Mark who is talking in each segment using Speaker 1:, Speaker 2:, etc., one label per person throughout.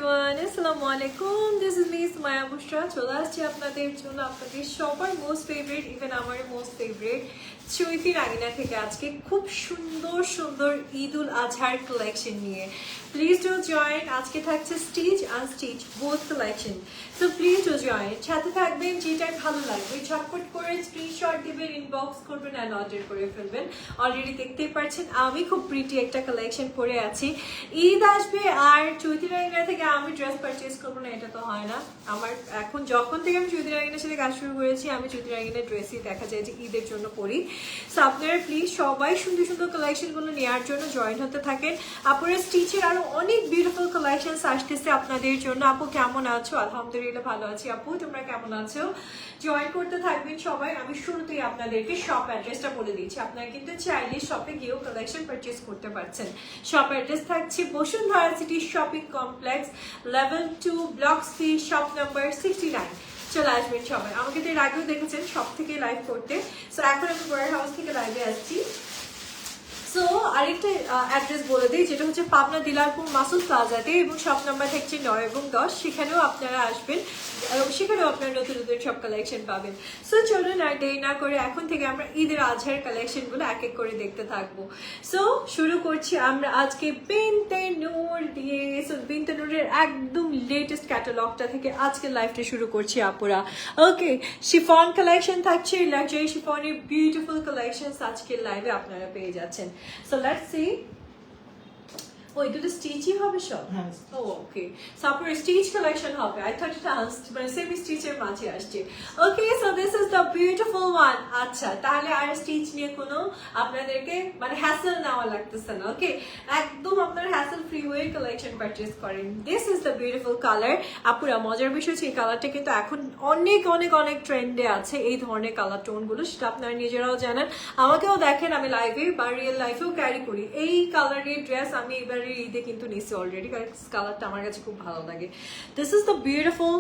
Speaker 1: everyone, Assalamu alaikum. This is me, Sumaya Bushra. চলে আসছি আপনাদের জন্য আপনাদের সবার মোস্ট ফেভারিট, ইভেন আমার মোস্ট ফেভারিট চৈতি রাঙিনা থেকে আজকে খুব সুন্দর সুন্দর ঈদুল আজহার কালেকশন নিয়ে। Please do join. আজকে থাকছে stitch unstitch both collection, so please do join. সাথে থাকবেন, যেটাই ভালো লাগবে ঝটপট করে স্ক্রিনশট দিবেন, ইনবক্স করবেন অ্যান্ড অর্ডার করে ফেলবেন। অলরেডি দেখতেই পাচ্ছেন আমি খুব প্রিটি একটা কালেকশন পরে আছি। ঈদ আসবে আর চৈতি রাঙিনা থেকে আমি ড্রেস পারচেজ করবো না, এটা তো হয় না। আমার এখন যখন থেকে আমি চৈতি রাঙিনার সাথে কাজ শুরু করেছি, আমি চৈতি রাঙিনার ড্রেসই দেখা যায় যে ঈদের জন্য পরি। সো আপনারা প্লিজ সবাই সুন্দর সুন্দর কালেকশনগুলো নেওয়ার জন্য জয়েন হতে থাকেন। আপনারা স্টিচের আরো অনেক বিউটিফুল কালেকশন আসতেছে আপনাদের জন্য। আপু কেমন আছো? আলহামদুলিল্লাহ ভালো আছি। আপু তোমরা কেমন আছো? জয়েন করতে থাকবেন সবাই। আমি শুরুতেই আপনাদেরকে শপ অ্যাড্রেসটা বলে দিচ্ছি। আপনারা কিন্তু চাইলে শপে গিয়েও কালেকশন পারচেজ করতে পারছেন। শপ অ্যাড্রেস থাকছে Bashundhara city shopping complex, level 2, block C, shop number 69। চলে আসবেন সবাই। আমাকে তো এর আগেও দেখেছেন সব থেকে লাইভ করতে। সো এখন আমি ওয়্যার হাউস থেকে লাইভে আসছি। সো আরেকটা অ্যাড্রেস বলে দিই, যেটা হচ্ছে পাবনা দিলারপুর মাসুদ প্লাজাতে, এবং শপ নাম্বার থাকছে 9 এবং 10। সেখানেও আপনারা আসবেন, সেখানেও আপনারা নতুন নতুন সব কালেকশন পাবেন। সো চলুন আর দেরি না করে এখন থেকে আমরা ঈদের আজহার কালেকশনগুলো এক এক করে দেখতে থাকবো। সো শুরু করছি আমরা আজকে বিনতে নূর দিয়ে। সো বিনতে নূরের একদম লেটেস্ট ক্যাটালগটা থেকে আজকে লাইভটা শুরু করছি আপুরা। ওকে, শিফন কালেকশন থাকছে, লাক্সারি শিফনের বিউটিফুল কালেকশন আজকে লাইভে আপনারা পেয়ে যাচ্ছেন। So let's see. Oh, এগুলো স্টিচই হবে সব? ওকে, সো আপনার স্টিচ কালেকশন হবে। আই থট এটা মানে সেমি স্টিচের মাঝে আসছে। Okay, so this is the beautiful one. আচ্ছা, তাহলে আর স্টিচ নিয়ে কোনো আপনাদেরকে মানে হ্যাসেল নেওয়া লাগতেছে না। ওকে, একদম আপনার হ্যাসেল ফ্রি হয়ে কালেকশন পারচেজ করেন। This is the beautiful colour. আপুরা মজার বিষয় হচ্ছে এই কালারটা কিন্তু এখন অনেক অনেক অনেক ট্রেন্ডে আছে, এই ধরনের কালার টোনগুলো। সেটা আপনারা নিজেরাও জানেন, আমাকেও দেখেন, আমি লাইভে বা রিয়েল লাইফেও ক্যারি করি এই কালারের ড্রেস। আমি এবার ঈদে কিন্তু নিছি অলরেডি, কালারটা আমার কাছে খুব ভালো লাগে। This is the beautiful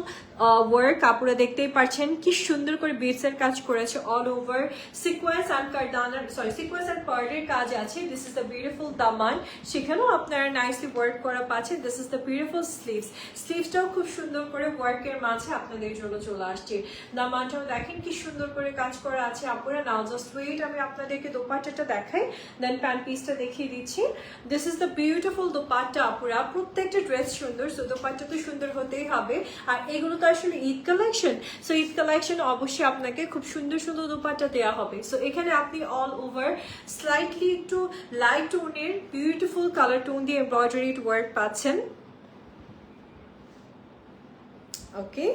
Speaker 1: work. আপনারা দেখতেই পাচ্ছেন কি সুন্দর করে বিটস এর কাজ করেছে অল ওভার। সিকোয়েন্স অ্যান্ড কার্দানার সিকোয়েন্স অ্যান্ড পার্লের কাজ আছে। This is the beautiful daman, সেখানেও আপনারা নাইসলি ওয়ার্ক করা পাচ্ছেন। This is the beautiful sleeves, স্লিভসটাও খুব সুন্দর করে ওয়ার্কের মাঝে আপনাদের জন্য চলে আসছে। দামানটাও দেখেন কি সুন্দর করে কাজ করা আছে। আপনারা নাও জাস্ট ওয়েট, আমি আপনাদেরকে দোপাট্টাটা দেখাই, দেন প্যান্ট পিসটা দেখিয়ে দিচ্ছি। This is the beautiful dupatta. আপুরা প্রত্যেকটা ড্রেস সুন্দর, সো দোপাট্টা তো সুন্দর হতেই হবে। আর এগুলো তো আসলে Eid collection, so Eid collection অবশ্যই আপনাকে খুব সুন্দর সুন্দর দোপাট্টা দেওয়া হবে। সো এখানে আপনি অল ওভার স্লাইটলি একটু লাইট টোনের বিউটিফুল কালার টোন দিয়ে এমব্রয়ডারি ওয়ার্ক পাচ্ছেন। Okay,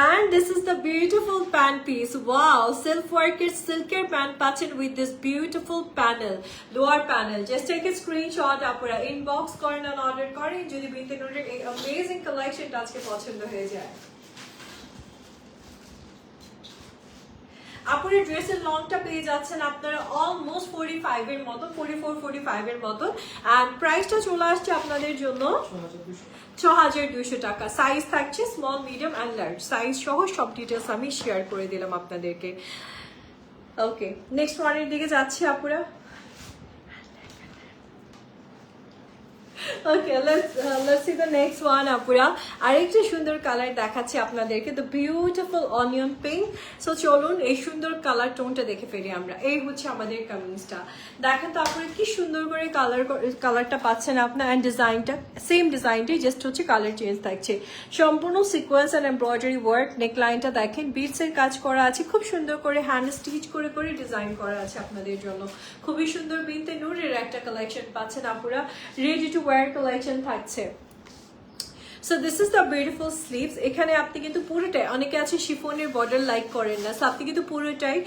Speaker 1: and this is the beautiful pant piece. Wow, self worker silker pant pattern with this beautiful panel, lower panel. Just take a screenshot apura, inbox করেন and order করেন যদি বিনতে নূরের এই amazing collection টা আজকে পছন্দ হয়ে যায়। আপনার ড্রেসের লংটা পেয়ে যাচ্ছেন আপনারা অলমোস্ট 45 এর মতো, 44-45 এর মতো। আর প্রাইসটা চলে আসছে আপনাদের জন্য 6200 টাকা। সাইজ থাকছে small, medium and large size সহ সব ডিটেলস আমি শেয়ার করে দিলাম আপনাদেরকে। ওকে, নেক্সট ওয়ানের দিকে যাচ্ছি আপুরা। Okay, let's see the next one আপুরা। আরেকটা সুন্দর কালার দেখাচ্ছি আপনাদেরকে, the beautiful onion pink। So চলুন এই সুন্দর কালার টোনটা দেখে ফেলি আমরা। এই হচ্ছে আমাদের কামিজটা, দেখেন তো আপনারা কি সুন্দর করে কালারটা পাচ্ছেন আপনার। অ্যান্ড ডিজাইনটা সেম ডিজাইনটাই, জাস্ট হচ্ছে কালার চেঞ্জ থাকছে। সম্পূর্ণ সিকোয়েন্স অ্যান্ড এমব্রয়ডারি ওয়ার্ক। নেকলাইনটা দেখেন বিটসের কাজ করা আছে, খুব সুন্দর করে হ্যান্ড স্টিচ করে করে ডিজাইন করা আছে আপনাদের জন্য। খুবই সুন্দর বিনতে নূরের একটা কালেকশন পাচ্ছেন আপুরা, রেডি টু ওয়্যার কালেকশন থাকছে। So this is the beautiful sleeves. এখানে আপনি কিন্তু পুরোটাই, অনেকে আছে শিফনের বর্ডার লাইক করেন না, সো আপনি কিন্তু পুরোটাই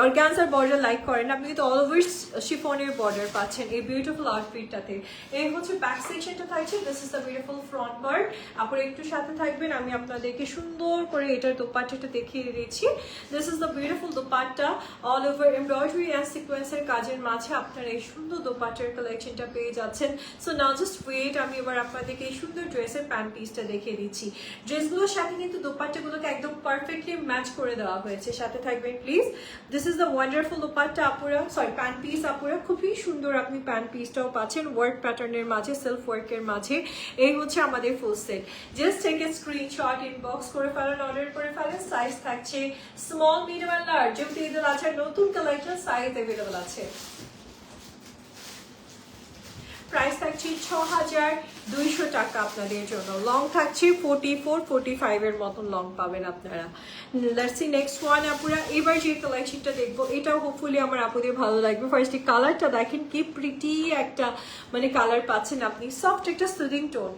Speaker 1: অর্গানজার বর্ডার লাইক করেন না, আপনি কিন্তু অল ওভার শিফনের বর্ডার পাচ্ছেন এই বিউটিফুল আউটফিটটাতে। এই হচ্ছে ব্যাক সেকশনটা থাকছে। This is the beautiful front part. আপনারা একটু সাথে থাকবেন, আমি আপনাদেরকে সুন্দর করে এটার দোপাট্টাটা দেখিয়ে দিচ্ছি। This is the beautiful dupatta, all over embroidery and সিকোয়েন্সের কাজের মাঝে আপনারা এই সুন্দর দোপাট্টার কালেকশনটা পেয়ে যাচ্ছেন। সো নাও জাস্ট ওয়েট, আমি এবার আপনাদেরকে এই সুন্দর ড্রেসের প্যান্ট পিসটা দেখিয়ে দিচ্ছি। ড্রেসগুলোর সাথে কিন্তু দোপাট্টাগুলোকে একদম পারফেক্টলি ম্যাচ করে দেওয়া হয়েছে। সাথে থাকবেন please. This is the wonderful dupatta আপুরা, সরি প্যান্ট পিস আপুরা, খুবই সুন্দর আপনি প্যান্ট পিসটাও পাচ্ছেন ওয়ার্ক প্যাটার্নের মাঝে, সেলফ ওয়ার্কের মাঝে। এই হচ্ছে আমাদের full set. Just take a screenshot, inbox করে ফেলেন, অর্ডার করে ফেলেন। সাইজ থাকছে স্মল, মিডিয়াম এন্ড লার্জ। যেহেতু ঈদুল আজহার নতুন কালেকশন, সাইজ অ্যাভেলেবল আছে। প্রাইস থাকছে ৬,২০০ টাকা আপনাদের জন্য। লং থাকছে 44-45 এর মতন লং পাবেন আপনারা। লেটস সি নেক্সট ওয়ান আপুরা। এবার যে কালেকশনটা দেখবো এটাও হোপফুলি আমার আপুদের ভালো লাগবে। ফার্স্টে কালারটা দেখেন কি প্রিটি একটা মানে কালার পাচ্ছেন আপনি, সফট একটা soothing tone.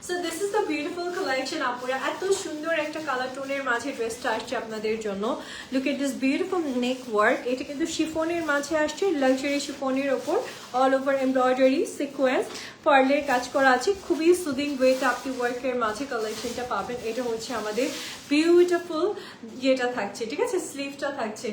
Speaker 1: So this is the beautiful collection আপুরা। এত সুন্দর একটা কালার টোনের মাঝে ড্রেসটা আসছে আপনাদের জন্য। Look at this beautiful neck work. এটা কিন্তু শিফনের মাঝে আসছে, লাক্সারি শিফনের ওপর অল ওভার এমব্রয়ডারি, সিকোয়েন্স, পার্লের কাজ করা আছে। খুবই সুদিং ওয়েতে আপনি ওয়ার্কের মাঝে কালেকশনটা পাবেন। এটা হচ্ছে আমাদের বিউটিফুল যেটা থাকছে, ঠিক আছে, স্লিভটা থাকছে।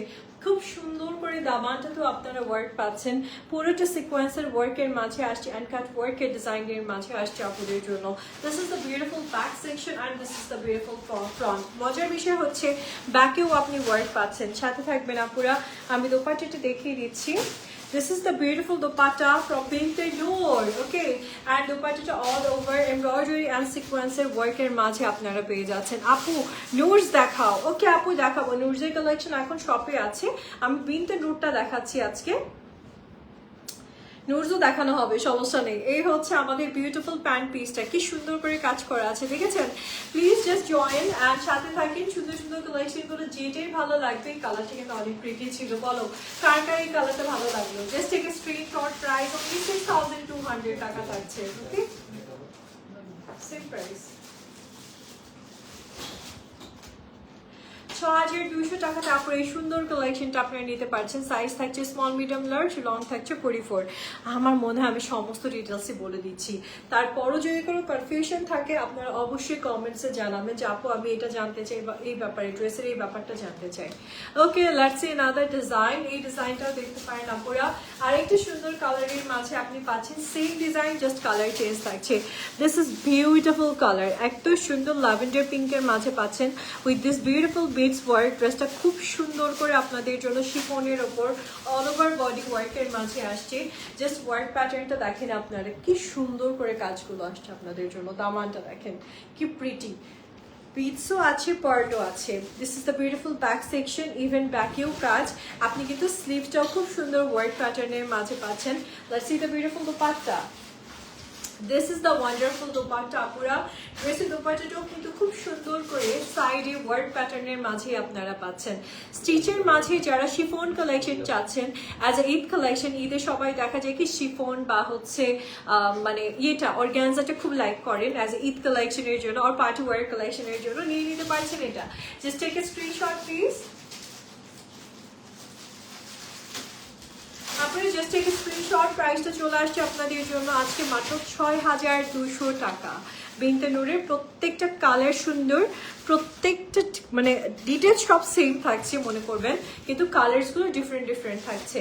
Speaker 1: খুব সুন্দর করে দামানটা তো আপনারা ওয়ার্ক পাচ্ছেন, পুরোটা সিকোয়েন্সের ওয়ার্কের মাঝে আসছে, আনকাট ওয়ার্কের ডিজাইনের মাঝে আসছে আপনাদের জন্য। This is the beautiful back section and this is the beautiful front. মজার বিষয় হচ্ছে ব্যাকেও আপনি ওয়ার্ক পাচ্ছেন। সাথে থাকবেন আপুরা, আমি দোপাট্টাটা দেখিয়ে দিচ্ছি। This is the beautiful dupatta from Binte Noor, okay? And dupatta all over embroidery and sequence work এর মাঝে আপনারা পেয়ে যাচ্ছেন। আপু নুরস দেখাও। ওকে আপু দেখাবো, নুরসের কালেকশন এখন শপে আছে। আমি বিনতে নুরটা দেখাচ্ছি আজকে, নুরজও দেখানো হবে, সমস্যা নেই। এই হচ্ছে আমাদের বিউটিফুল প্যান্ট পিসটা, কি সুন্দর করে কাজ করা আছে দেখেছেন। প্লিজ জাস্ট জয়েন অ্যান্ড সাথে থাকেন। সুন্দর সুন্দর কালেকশনগুলো যেটাই ভালো লাগবে। এই কালারটা কিন্তু অনেক প্রিটি ছিল, বলো কার কার এই কালারটা ভালো লাগলো। Just take a screenshot. Price only 6,200 টাকা থাকছে, ওকে, সেম প্রাইস। 6,200 টাকা। তারপরে এই সুন্দর কালেকশনটা আপনারা নিতে পারছেন। সাইজ থাকছে স্মল, মিডিয়াম, লার্জ, লং থাকছে 44। আমার মনে হয় আমি সমস্ত ডিটেলসই বলে দিচ্ছি। তারপরও যদি কোনো কনফিউশন থাকে আপনারা অবশ্যই কমেন্টসে জানাবেন যে আপু আমি এটা জানতে চাই বা এই ব্যাপারে, ড্রেসের এই ব্যাপারটা জানতে চাই। ওকে, লেটস সি অ্যানাদার ডিজাইন। এই ডিজাইনটাও দেখতে পারেন আপুরা। আরেকটা সুন্দর কালারের মাঝে আপনি পাচ্ছেন same design, just colour change থাকছে। দিস ইজ বিউটিফুল কালার, এত সুন্দর ল্যাভেন্ডার পিঙ্কের মাঝে পাচ্ছেন with this beautiful beads work. ড্রেসটা খুব সুন্দর করে আপনাদের জন্য শিফনের ওপর অল ওভার বডি ওয়ার্কের মাঝে আসছে। জাস্ট ওয়ার্ক প্যাটার্নটা দেখেন আপনারা, কি সুন্দর করে কাজগুলো আসছে আপনাদের জন্য। দামানটা দেখেন কি প্রিটি, বিটসও আছে, পার্লও আছে। This is the beautiful back section, even ব্যাকেও কাজ। আপনি কিন্তু স্লিভটাও খুব সুন্দর ওয়ার্ক প্যাটার্নের মাঝে পাচ্ছেন। Let's see the beautiful dupatta. This is the wonderful dupatta আপুরা। ড্রেসের দোপাট্টাটাও কিন্তু খুব সুন্দর করে সাইডে ওয়ার্ক প্যাটার্নের মাঝে আপনারা পাচ্ছেন। স্টিচের মাঝে যারা শিফন কালেকশন চাচ্ছেন অ্যাজ এ ঈদ কালেকশন, ঈদে সবাই দেখা যায় কি শিফন বা হচ্ছে মানে ইয়েটা অর্গানজাটা খুব লাইক করেন অ্যাজ এ ঈদ কালেকশনের জন্য আর পার্টি ওয়ার কালেকশনের জন্য নিয়ে নিতে পারছেন এটা। Just take a screenshot please. আপনারা জাস্ট টেক স্ক্রিনশট। প্রাইসটা চলে আসছে আপনাদের জন্য আজকে মাত্র 6,200 টাকা। বিনতে নূরের প্রত্যেকটা কালার সুন্দর, প্রত্যেকটা মানে ডিটেলস সব সেম থাকছে মনে করবেন, কিন্তু কালার্সগুলো ডিফারেন্ট ডিফারেন্ট থাকছে।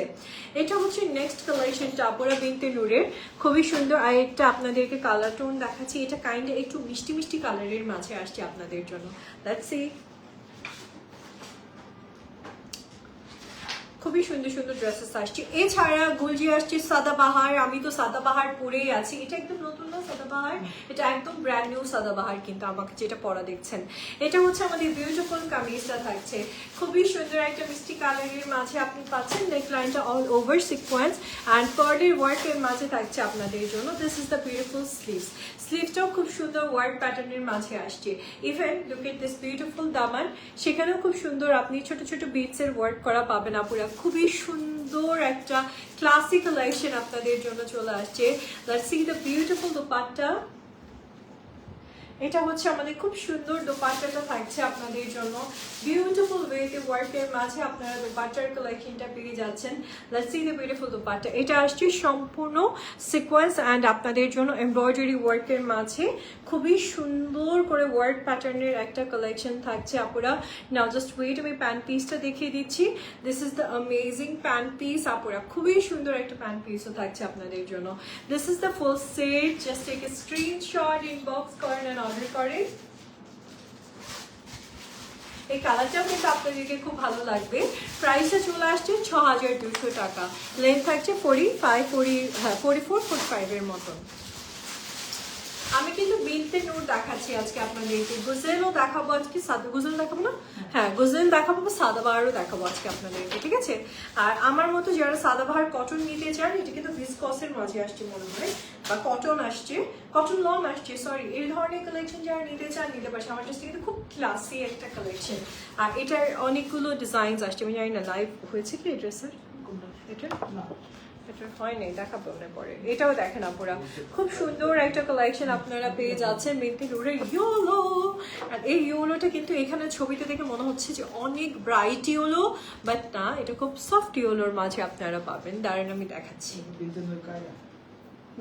Speaker 1: এটা হচ্ছে নেক্সট কালেকশনটা আপুরা বিনতে নূরের, খুবই সুন্দর। আর একটা আপনাদেরকে কালার টোন দেখাচ্ছি, এটা কাইন্ড একটু মিষ্টি মিষ্টি কালারের মাঝে আসছে আপনাদের জন্য। That's it. খুবই সুন্দর সুন্দর ড্রেসেস আসছে। এছাড়া গুলজি আসছে সাদাবাহার। আমি তো সাদাবাহার পরেই আছি। এটা একদম নতুন না সাদাবাহার, এটা একদম ব্র্যান্ড নিউ সাদাবাহার, কিন্তু আমাকে যেটা পরা দেখছেন এটা হচ্ছে আমাদের বিউটিফুল কামিজটা থাকছে। খুবই সুন্দর একটা মিষ্টি কালারের মাঝে আপনি পাচ্ছেন। নেক লাইনটা অল ওভার সিকোয়েন্স অ্যান্ড পার্লের ওয়ার্কের মাঝে থাকছে আপনাদের জন্য। This is the beautiful sleeves. স্লিভটাও খুব সুন্দর ওয়ার্ক প্যাটার্নের মাঝে আসছে। Even look at this beautiful daman, সেখানেও খুব সুন্দর আপনি ছোট ছোট বিটসের ওয়ার্ক করা পাবেন আপুরা। খুবই সুন্দর একটা ক্লাসিক কালেকশন আপনাদের জন্য চলে আসছে। Let's see the beautiful dupatta. এটা হচ্ছে আমাদের খুব সুন্দর দোপাট্টাটা থাকছে আপনাদের জন্য বিউটিফুল ওয়েতে ওয়ার্কের মাঝে আপনারা দোপাট্টার কালেকশনটা পেয়ে যাচ্ছেন। Let's C the beautiful dupatta. এটা আসছে সম্পূর্ণ সিকোয়েন্স অ্যান্ড আপনাদের জন্য এমব্রয়ডারি ওয়ার্কের মাঝে খুবই সুন্দর করে ওয়ার্ক প্যাটার্নের একটা কালেকশন থাকছে আপুরা। নাও জাস্ট ওয়েট, আমি প্যান্ট পিসটা দেখিয়ে দিচ্ছি। This is the amazing pant piece আপুরা, খুবই সুন্দর একটা প্যান্ট পিসও থাকছে আপনাদের জন্য। This is the full set, just take a screenshot, inbox করেন অ্যান্ড অর্ডার করেন। এই কালারটাও কিন্তু আপনাদেরকে খুব ভালো লাগবে। প্রাইসটা চলে আসছে 6200 টাকা। লেন্থ থাকছে 44-45 এর মতন। আমি কিন্তু বিনতে নূর দেখাচ্ছি আজকে আপনাদেরকে, গজেলও দেখাবো আজকে, সাদা গজেল দেখাবো না, হ্যাঁ গজেল দেখাবো, সাদাবাহারও দেখাবো আজকে আপনাদেরকে, ঠিক আছে। আর আমার মতো যারা সাদাবাহার কটন নিতে চান, এটা কিন্তু ভিসকসের মাঝে আসছে মনে হয়, বা কটন আসছে, কটন লং আসছে, সরি, এই ধরনের কালেকশন যারা নিতে চান নিতে পারছে। আমার কাছে কিন্তু খুব ক্লাসি একটা কালেকশন, আর এটার অনেকগুলো ডিজাইনস আসছে। আমি জানি না লাইভ হয়েছে কি ড্রেসের, এটা এটা হয় নাই, দেখাবো না পরে। এটাও দেখেন আপনারা, খুব সুন্দর একটা কালেকশন আপনারা পেয়ে যাচ্ছেন মিন্তি নূরের ইয়েলো। আর এই ইয়েলোটা কিন্তু এখানে ছবিতে দেখে মনে হচ্ছে যে অনেক ব্রাইট ইয়েলো, বাট না, এটা খুব সফট ইয়েলোর মাঝে আপনারা পাবেন। দাঁড়ান আমি দেখাচ্ছি।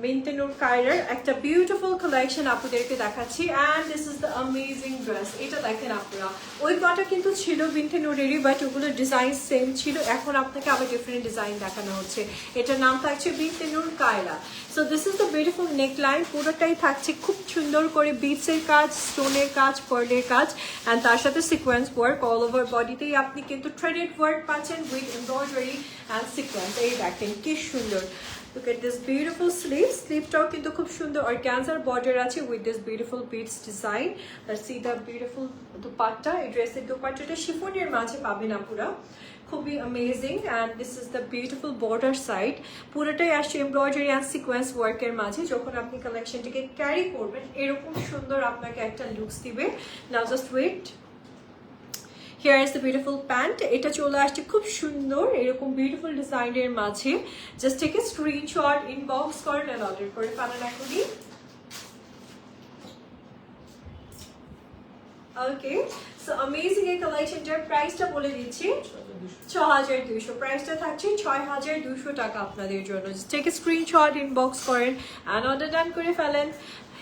Speaker 1: মিন্তি নূর কায়রার একটা বিউটিফুল কালেকশন আপনাদেরকে দেখাচ্ছি। And this is the amazing dress. এটা দেখেন আপনারা, ওই কটা কিন্তু ছিল মিন্তি নূরেরই, বাট ওগুলো ডিজাইন সেম ছিল, এখন আপনাকে আবার ডিফারেন্ট ডিজাইন দেখানো হচ্ছে। এটার নাম থাকছে Minti Noor Kaira. So this is the beautiful neckline, পুরোটাই থাকছে খুব সুন্দর করে বিটসের কাজ, স্টোনের কাজ, পার্লের কাজ, অ্যান্ড তার সাথে সিকোয়েন্স ওয়ার্ক অল ওভার বডিতেই আপনি কিন্তু থ্রেডেড ওয়ার্ক পাচ্ছেন উইথ এমব্রয়ডারি অ্যান্ড সিকোয়েন্স। এই দেখেন কি সুন্দর। Look at this beautiful sleeve. Sleeve-টাও কিন্তু খুব সুন্দর organza border আছে with this beautiful beads design. Let's see the beautiful dupatta. এই ড্রেসের দুপাট্টাটা শিফনের মাঝে পাবেন আপুরা, খুবই amazing. And this is the beautiful border side, পুরোটাই আসছে এমব্রয়ডারি অ্যান্ড সিকোয়েন্স ওয়ার্কের মাঝে। যখন আপনি কালেকশনটিকে ক্যারি করবেন এরকম সুন্দর আপনাকে একটা লুকস দিবে। Now just wait, here is the beautiful pant. এটা চলে আসছে খুব সুন্দর এরকম বিউটিফুল ডিজাইনের মাঝে। Just take a screenshot, inbox করেন আর অর্ডার করে ফেলেন এখনই। ওকে, সো অ্যামেজিং এই কালেকশনটার প্রাইসটা বলে দিচ্ছি 6200। প্রাইসটা থাকছে 6200 টাকা আপনাদের জন্য। টেক এ স্ক্রিনশট, ইনবক্স করেন অ্যান্ড অর্ডার ডান করে ফেলেন।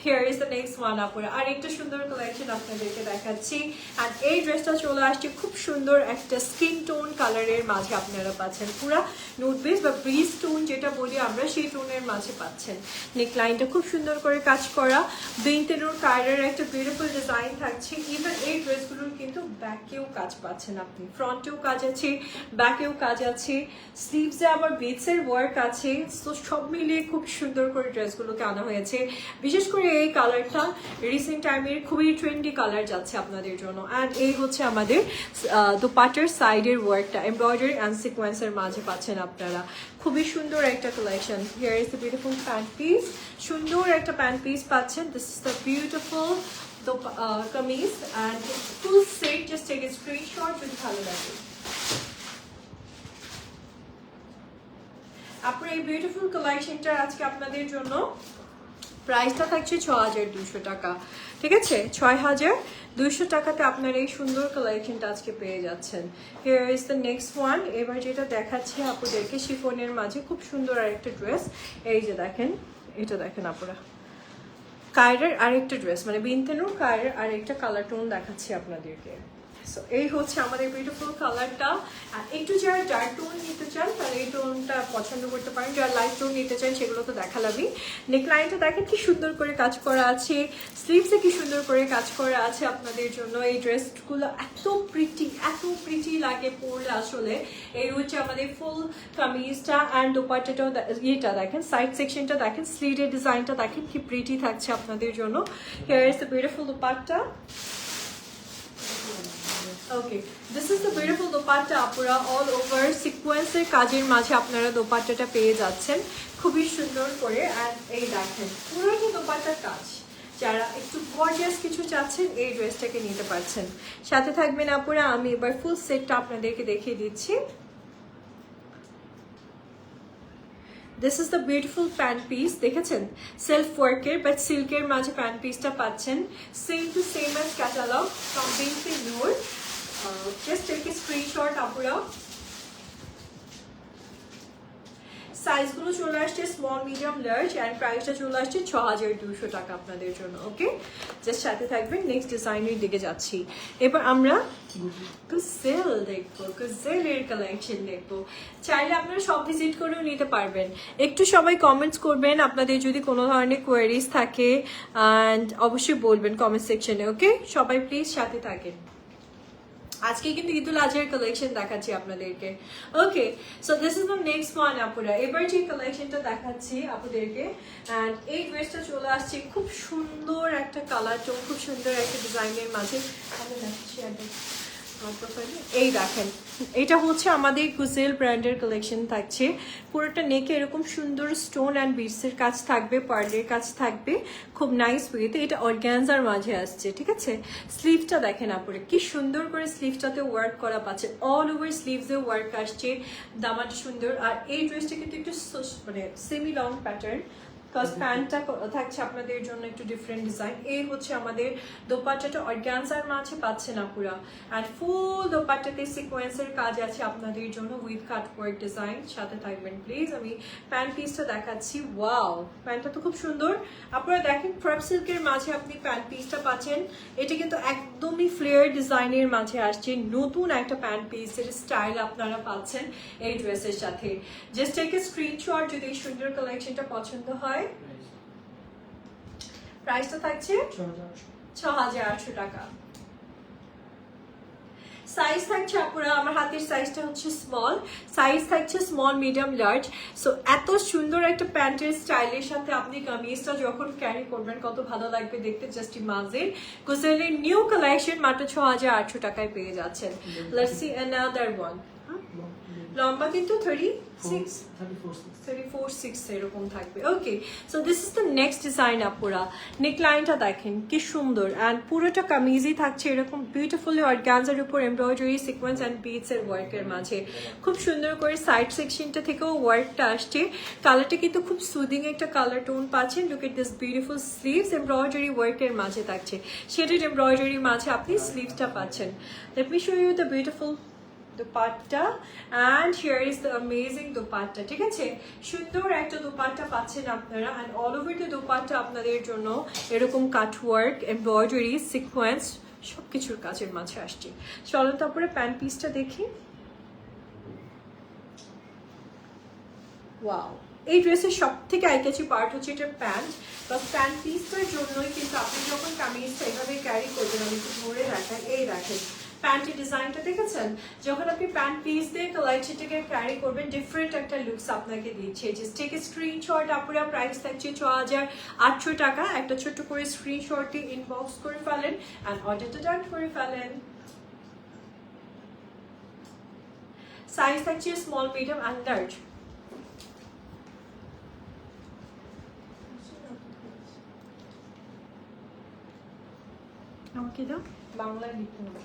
Speaker 1: Here is the next one আপুরা, আর একটা সুন্দর কালেকশন আপনাদেরকে দেখাচ্ছি। আর এই ড্রেসটা চলে আসছে খুব সুন্দর একটা স্কিন টোন কালারের মাঝে আপনারা পাচ্ছেন, পুরা নোট বেস বা ব্রিজ টোন যেটা বলি আমরা, সেই টোনের মাঝে পাচ্ছেন। নেকলাইনটা খুব সুন্দর করে কাজ করা, বিনতেনুর কায়রার একটা বিউটিফুল ডিজাইন থাকছে। ইভেন এই ড্রেসগুলোর কিন্তু ব্যাকেও কাজ পাচ্ছেন আপনি, ফ্রন্টেও কাজ আছে, ব্যাকেও কাজ আছে, স্লিভসে আবার বিটসের ওয়ার্ক আছে। তো সব মিলিয়ে খুব সুন্দর করে ড্রেসগুলোকে আনা হয়েছে। বিশেষ করে এই কালারটা রিসেন্ট টাইমের খুবই ট্রেন্ডি কালার যাচ্ছে আপনাদের জন্য। অ্যান্ড এই হচ্ছে আমাদের দোপাট্টার সাইডের ওয়ার্কটা এমব্রয়ডারি অ্যান্ড সিকোয়েন্সের মাঝে পাচ্ছেন আপনারা, খুবই সুন্দর একটা collection. Here is the beautiful pant piece, সুন্দর একটা প্যান্ট পিস পাচ্ছেন। This is the beautiful kameez and full set. Just take a screenshot যদি ভালো লাগে। আপনার এই বিউটিফুল কালেকশনটা আজকে আপনাদের জন্য প্রাইসটা থাকছে 6200 টাকা, ঠিক আছে। 6200 টাকাতে আপনার এই সুন্দর কালেকশনটা আজকে পেয়ে যাচ্ছেন। Here is the next one. এবার যেটা দেখাচ্ছি আপুদেরকে শিফনের মাঝে খুব সুন্দর আরেকটা ড্রেস। এই যে দেখেন, এটা দেখেন আপুরা, কায়রার আরেকটা ড্রেস, মানে বিনতেনুর কায়রার আরেকটা কালার টোন দেখাচ্ছি আপনাদেরকে। সো এই হচ্ছে আমাদের বিউটিফুল কালারটা। আর একটু যারা ডার্ক টোন নিতে চান তাহলে এই টোনটা পছন্দ করতে পারেন, যারা লাইট টোন নিতে চান সেগুলো তো দেখালামই। নেকলাইনটা দেখেন কি সুন্দর করে কাজ করা আছে, স্লিভসে কি সুন্দর করে কাজ করা আছে আপনাদের জন্য। এই ড্রেসগুলো এত প্রিটি লাগে পরলে আসলে। এই হচ্ছে আমাদের ফুল কামিজটা অ্যান্ড দোপাট্টাটাও, ইয়েটা দেখেন, সাইড সেকশনটা দেখেন, স্লিভের ডিজাইনটা দেখেন কি প্রিটি থাকছে আপনাদের জন্য। Here is the beautiful dupatta. Okay, this is the beautiful dupatta আপুরা, অল ওভার সিকোয়েন্সের কাজের মাঝে আপনারা দোপাট্টাটা পেয়ে যাচ্ছেন খুবই সুন্দর করে। অ্যান্ড এই দেখেন পুরোটা দোপাট্টার কাজ, যারা একটু গর্জিয়াস কিছু চাচ্ছেন এই ড্রেসটাকে নিতে পারছেন। সাথে থাকবেন আপুরা, আমি এবার ফুল সেটটা আপনাদেরকে দেখিয়ে দিচ্ছি। This is the beautiful pant piece, দেখেছেন সেলফ ওয়ার্কের বাট সিল্কের মাঝে প্যান্ট পিসটা পাচ্ছেন, same to same as catalogue from Binsi Noor. Just take a screenshot আপুরা। সাইজগুলো চলে আসছে স্মল, মিডিয়াম, লার্জ অ্যান্ড প্রাইসটা চলে আসছে 6200 টাকা আপনাদের জন্য। ওকে, জাস্ট সাথে থাকবেন। নেক্সট ডিজাইনের দিকে যাচ্ছি। এবার আমরা কুসেল দেখবো, কুসেলের কালেকশন দেখবো। চাইলে আপনারা সব ভিজিট করেও নিতে পারবেন। একটু সবাই কমেন্টস করবেন আপনাদের যদি কোনো ধরনের কোয়ারিজ থাকে, অ্যান্ড অবশ্যই বলবেন কমেন্ট সেকশনে। ওকে, সবাই প্লিজ সাথে থাকেন। আজকে কিন্তু ঈদুল আজহার কালেকশন দেখাচ্ছি আপনাদেরকে। Okay, so this is the next one আপুরা। এবার যে কালেকশনটা দেখাচ্ছি আপনাদেরকে, অ্যান্ড এই ড্রেসটা চলে আসছে খুব সুন্দর একটা কালার টোন, খুব সুন্দর একটা ডিজাইনের মাঝে। আমি দেখাচ্ছি এই দেখেন, এটা হচ্ছে আমাদের কুসেল ব্র্যান্ডের কালেকশন থাকছে। পুরোটা নেকে এরকম সুন্দর স্টোন অ্যান্ড বিটসের কাজ থাকবে, পার্লের কাজ থাকবে, খুব নাইস ওয়েতে। এটা অর্গ্যানজার মাঝে আসছে, ঠিক আছে। স্লিভটা দেখেন আপুরে কি সুন্দর করে স্লিভটাতে ওয়ার্ক করা পাচ্ছে, অল ওভার স্লিভসে ওয়ার্ক আসছে, দামাটা সুন্দর। আর এই ড্রেসটা কিন্তু একটু মানে সেমি লং প্যাটার্ন, বিকজ প্যান্টটা থাকছে আপনাদের জন্য একটু ডিফারেন্ট ডিজাইন। এই হচ্ছে আমাদের দোপাট্টাটা অর্গ্যানজার মাঝে পাচ্ছেন আপুরা, অ্যান্ড ফুল দোপাট্টাতে সিকোয়েন্সের কাজ আছে আপনাদের জন্য উইথ কাট ওয়ার্ক ডিজাইন। সাথে থাকবেন প্লিজ। আমি প্যান্ট পিসটা দেখাচ্ছি। ওয়াও, প্যান্টটা তো খুব সুন্দর। আপনারা দেখেন ক্রেপ সিল্কের মাঝে আপনি প্যান্ট পিসটা পাচ্ছেন। এটা কিন্তু একদমই ফ্লেয়ার ডিজাইনের মাঝে আসছে, নতুন একটা প্যান্ট পিসের স্টাইল আপনারা পাচ্ছেন এই ড্রেসের সাথে। জাস্ট টেক এ স্ক্রিনশট যদি এই সুন্দর কালেকশনটা পছন্দ হয়। প্রাইসটা থাকছে 6800 টাকা। সাইজ থাকছে আপুরা, আমার হাতের সাইজটা হচ্ছে স্মল, সাইজ থাকছে স্মল, মিডিয়াম, লার্জ। সো এত সুন্দর একটা প্যান্টের স্টাইলের সাথে আপনি কামিজটা যখন ক্যারি করবেন কত ভালো লাগবে দেখতে। জাস্ট ইমাজিন, কুসেলের নিউ কালেকশন মাত্র 6800 টাকায় পেয়ে যাচ্ছেন। Let's see another one. লম্বা কিন্তু 34-6 এরকম থাকবে। Okay, so this is the next design আপুরা। নেকলাইনটা দেখেন কি সুন্দর, অ্যান্ড পুরোটা কামিজই থাকছে এরকম বিউটিফুলি অর্গানজার উপর এমব্রয়ডারি, সিকোয়েন্স অ্যান্ড বিটস এর ওয়ার্কের মাঝে। খুব সুন্দর করে সাইড সেকশনটা থেকেও ওয়ার্কটা আসছে। কালারটা কিন্তু খুব সুদিং একটা কালার টোন পাচ্ছেন। Look at this beautiful sleeves, embroidery ওয়ার্কের মাঝে থাকছে, শেডেড এমব্রয়ডারির মাঝে আপনি স্লিভসটা পাচ্ছেন। Let me show you the beautiful dupatta, and here is the amazing dupatta. ঠিক আছে, সুন্দর একটা দুপাট্টা পাচ্ছেন আপনারা, and all over the dupatta আপনাদের জন্য এরকম কাটওয়ার্ক, এমব্রয়ডারি, সিকোয়েন্স সবকিছুর কাজের মাঝে আসছে। চলো তারপরে প্যান্ট পিসটা দেখি। ওয়াও, এই ড্রেসের সব থেকে আইকাচি পার্ট হচ্ছে এটার প্যান্ট, বা প্যান্ট পিসটার জন্যই কিন্তু আপনি যখন কামিজটা এভাবে ক্যারি করবেন, আমি একটু ধরে রাখাই, এই রাখেন প্যান্টের ডিজাইনটা দেখেছেন, যখন আপনি প্যান্ট পিস দিয়ে কালেকশনটাকে ক্যারি করবেন ডিফারেন্ট একটা লুকস আপনাকে দিচ্ছে। জাস্ট টেক এ স্ক্রিনশট আপুরা। প্রাইস থাকছে 6800 টাকা। একটা ছোট্ট করে স্ক্রিনশটটি ইনবক্স করে ফেলেন অ্যান্ড অর্ডারটা ডান করে ফেলেন। সাইজ থাকছে স্মল, মিডিয়াম অ্যান্ড লার্জ। আমাকে দাও, বাংলায় লিখতে হবে,